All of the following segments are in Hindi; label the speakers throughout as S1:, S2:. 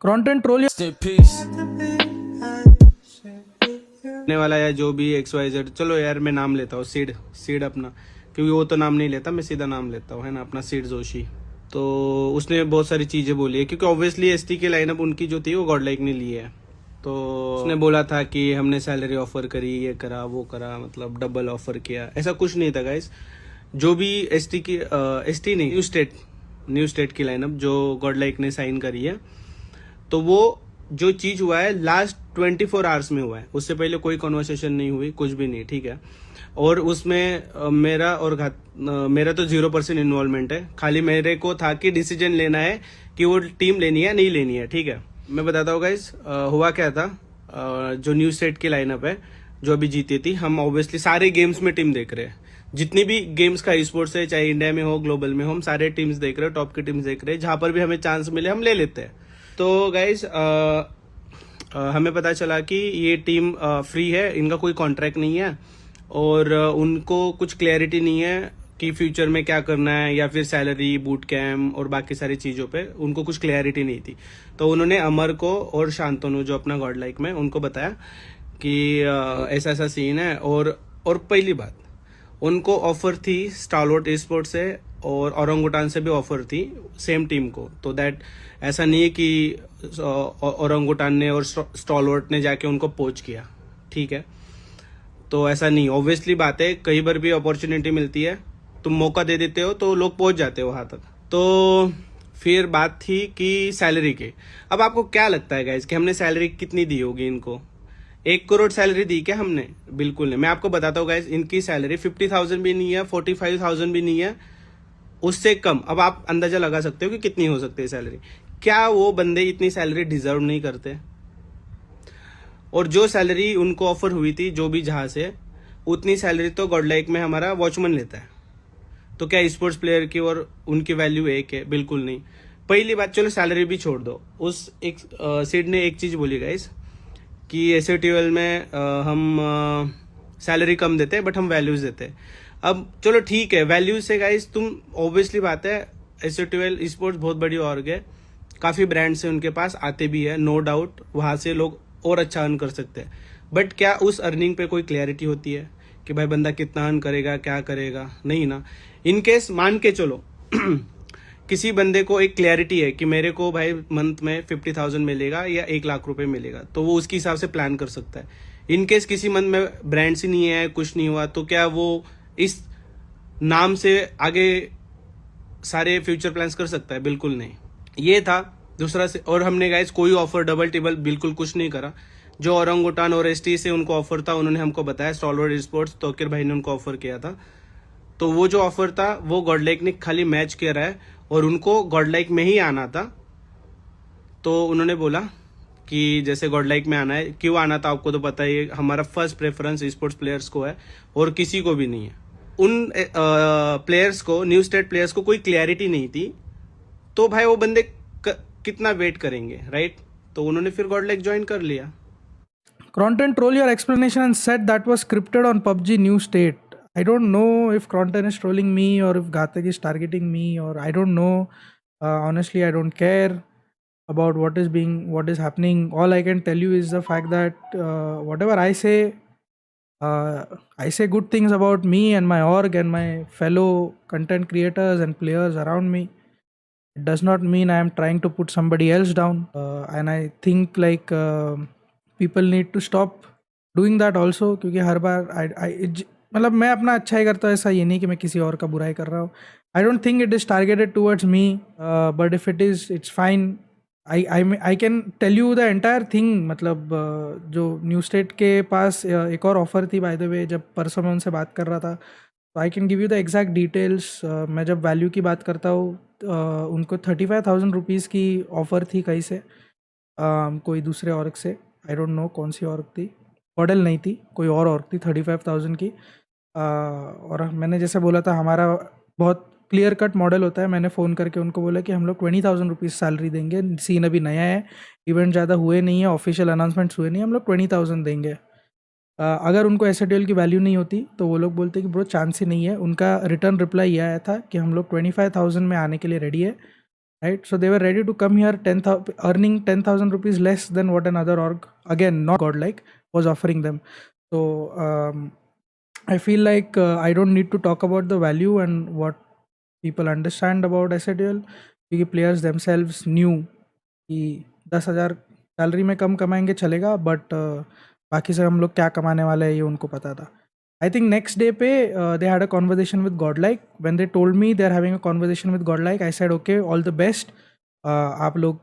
S1: Content troll
S2: Stay peace. ने वाला या जो भी XYZ, चलो यार मैं नाम लेता हूँ सीड सीड अपना, क्योंकि वो तो नाम नहीं लेता, मैं सीधा नाम लेता हूँ, है ना, अपना सीड जोशी। तो उसने बहुत सारी चीज़ें बोली है, क्योंकि ऑब्वियसली एसटी की लाइनअप उनकी जो थी वो गॉड लाइक ने ली है। तो उसने बोला था कि हमने सैलरी ऑफर करी, ये करा वो करा, मतलब डबल ऑफर किया, ऐसा कुछ नहीं था गाइस। जो भी एसटी की एसटी नहीं, न्यू स्टेट की लाइनअप जो गॉड लाइक ने साइन करी है, तो वो जो चीज हुआ है लास्ट 24 आवर्स में हुआ है, उससे पहले कोई कॉन्वर्सेशन नहीं हुई, कुछ भी नहीं, ठीक है। और उसमें मेरा तो 0% इन्वॉल्वमेंट है, खाली मेरे को था कि डिसीजन लेना है कि वो टीम लेनी है नहीं लेनी है, ठीक है। मैं बताता हूँ गाइस, हुआ क्या था। जो न्यू स्टेट की लाइनअप है जो अभी जीती थी, हम ऑब्वियसली सारे गेम्स में टीम देख रहे हैं, जितनी भी गेम्स का स्पोर्ट्स है, चाहे इंडिया में हो ग्लोबल में हो, हम सारे टीम्स देख रहे हैं, टॉप की टीम्स देख रहे हैं, जहां पर भी हमें चांस मिले हम ले लेते हैं। तो गाइज हमें पता चला कि ये टीम फ्री है, इनका कोई कॉन्ट्रैक्ट नहीं है, और उनको कुछ क्लैरिटी नहीं है कि फ्यूचर में क्या करना है, या फिर सैलरी, बूट कैम्प और बाकी सारी चीज़ों पे उनको कुछ क्लैरिटी नहीं थी। तो उन्होंने अमर को और शांतनु जो अपना गॉड लाइक में, उनको बताया कि ऐसा ऐसा सीन है। और पहली बात, उनको ऑफर थी स्टारलोट स्पोर्ट्स से और औरंगुटान से भी ऑफर थी सेम टीम को। तो दैट ऐसा नहीं है कि औरंगुटान ने और स्टारलोट ने जाके उनको पोच किया, ठीक है। तो ऐसा नहीं, ऑब्वियसली बात है, कई बार भी अपॉर्चुनिटी मिलती है, तुम मौका दे देते हो तो लोग पहुंच जाते हो वहां तक। तो फिर बात थी कि सैलरी की। अब आपको क्या लगता है गाइस कि हमने सैलरी कितनी दी होगी इनको? 1 करोड़ सैलरी दी क्या हमने? बिल्कुल नहीं। मैं आपको बताता हूँ गाइस, इनकी सैलरी 50,000 भी नहीं है, 45,000 भी नहीं है, उससे कम। अब आप अंदाजा लगा सकते हो कि कितनी हो सकती है सैलरी। क्या वो बंदे इतनी सैलरी डिजर्व नहीं करते? और जो सैलरी उनको ऑफर हुई थी जो भी जहां से, उतनी सैलरी तो गॉड लाइक में हमारा वॉचमैन लेता है। तो क्या स्पोर्ट्स प्लेयर की और उनकी वैल्यू एक है? बिल्कुल नहीं। पहली बात, चलो सैलरी भी छोड़ दो, उस एक सिड ने एक चीज बोली गाइस कि एसएटीएल में हम सैलरी कम देते हैं बट हम वैल्यूज देते हैं। अब चलो ठीक है, वैल्यूज से गाइस तुम, ऑब्वियसली बात है, एसएटीएल स्पोर्ट्स बहुत बड़ी ऑर्ग है, काफी ब्रांड्स है उनके पास, आते भी है, नो डाउट, वहां से लोग और अच्छा अर्न कर सकते हैं। बट क्या उस अर्निंग पे कोई क्लैरिटी होती है कि भाई बंदा कितना अर्न करेगा, क्या करेगा? नहीं ना। इनकेस मान के चलो किसी बंदे को एक क्लैरिटी है कि मेरे को भाई मंथ में 50,000 मिलेगा या 1 लाख रुपए मिलेगा, तो वो उसके हिसाब से प्लान कर सकता है। इनकेस किसी मंथ में ब्रांड्स ही नहीं है, कुछ नहीं हुआ, तो क्या वो इस नाम से आगे सारे फ्यूचर प्लान्स कर सकता है? बिल्कुल नहीं। ये था दूसरा से। और हमने गाइस कोई ऑफर डबल टेबल बिल्कुल कुछ नहीं करा। जो औरंगुटान और एसटी से उनको ऑफर था, उन्होंने हमको बताया, स्टॉलवर्ड स्पोर्ट्स तोकिर भाई ने उनको ऑफर किया था। तो वो जो ऑफर था वो गॉडलाइक ने खाली मैच किया रहा है, और उनको गॉडलाइक में ही आना था। तो उन्होंने बोला कि जैसे गॉडलाइक में आना है, क्यों आना था आपको तो पता ही है, हमारा फर्स्ट प्रेफरेंस स्पोर्ट्स प्लेयर्स को है और किसी को भी नहीं है। उन प्लेयर्स को, न्यू स्टेट प्लेयर्स को कोई क्लैरिटी नहीं थी, तो भाई वो बंदे कितना वेट करेंगे, राइट? तो उन्होंने फिर गॉडलाइक ज्वाइन कर लिया।
S1: Cronten troll your explanation and said that was scripted on PUBG New State. I don't know if Cronten is trolling me or if Ghatak is targeting me, or I don't know. Honestly, I don't care about what is happening. All I can tell you is the fact that whatever I say good things about me and my org and my fellow content creators and players around me. It does not mean I am trying to put somebody else down. And I think like people need to stop doing that also, क्योंकि हर बार मतलब मैं अपना अच्छा ही करता हूँ, ऐसा ये नहीं कि मैं किसी और का बुराई कर रहा हूँ. I don't think it is targeted towards me, but if it is, it's fine. I can tell you the entire thing. मतलब जो न्यू स्टेट के पास एक और ऑफ़र थी बाय द वे, जब परसों मैं उनसे बात कर रहा था, तो I can give you the exact details. मैं जब वैल्यू की बात करता हूँ, उनको 35,000 रुपीज़ की ऑफ़र थी कहीं से, कोई दूसरे ऑर्ग से. आई डोंट नो कौन सी ऑर्ग थी, मॉडल नहीं थी, कोई और ऑर्ग थी, 35,000 की. और मैंने जैसे बोला था, हमारा बहुत क्लियर कट मॉडल होता है. मैंने फ़ोन करके उनको बोला कि हम लोग 20,000 रुपीज़ सैलरी देंगे. सीन अभी नया है, इवेंट ज़्यादा हुए नहीं है, ऑफिशियल अनाउंसमेंट्स हुए नहीं, हम लोग 20,000 देंगे. अगर उनको एसएटीएल की वैल्यू नहीं होती तो वो लोग बोलते कि ब्रो चांस ही नहीं है. उनका रिटर्न रिप्लाई यह आया था कि हम लोग 25,000 में आने के लिए रेडी है, right? So they were ready to come here earning 10,000 rupees less than what another org, again not godlike, was offering them. So I feel like I don't need to talk about the value and what people understand about SADL, क्योंकि players themselves knew कि 10,000 सैलरी में कम कमाएंगे चलेगा, बट बाकी से हम लोग क्या कमाने वाले हैं ये उनको पता था. I think next day पे they had a conversation with Godlike. When they told me they're having a conversation with Godlike, I said okay, all the best. आप लोग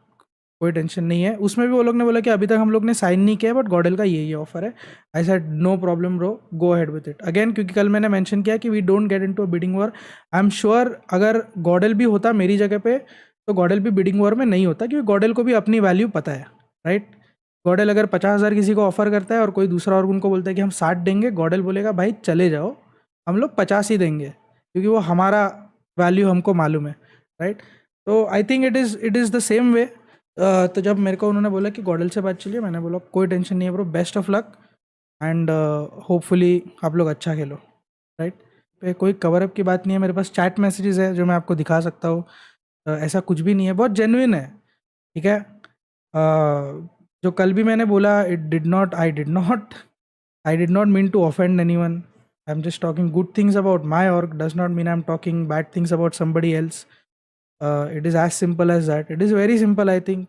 S1: कोई टेंशन नहीं है. उसमें भी वो लोग ने बोला कि अभी तक हम लोग ने साइन नहीं किया, बट गॉडल का ये ऑफर है. I said no problem bro, go ahead with it. Again क्योंकि कल मैंने मेंशन किया कि we don't get into a bidding war. I am sure अगर गॉडल भी होता मेरी जगह पे तो गॉडल भी बिडिंग वॉर में नहीं होता, क्योंकि गॉडल को भी अपनी वैल्यू पता है, राइट. गॉडल अगर 50,000 किसी को ऑफर करता है और कोई दूसरा और उनको बोलता है कि हम 60 देंगे, गॉडल बोलेगा भाई चले जाओ, हम लोग 50 ही देंगे, क्योंकि वो हमारा वैल्यू हमको मालूम है, राइट. तो I think it is the same way. तो जब मेरे को उन्होंने बोला कि गॉडल से बात चलिए, मैंने बोला कोई टेंशन नहीं है bro, best of luck and hopefully आप लोग अच्छा खेलो, राइट. पे कोई कवर अप की बात नहीं है, मेरे पास चैट मैसेजेस है जो मैं आपको दिखा सकता हूँ. ऐसा कुछ भी नहीं है, बहुत जेन्युइन है, ठीक है. जो कल भी मैंने बोला, I did not mean to offend anyone. I am just talking good things about my org, does not mean I am talking bad things about somebody else. It is as simple as that. It is very simple, I think.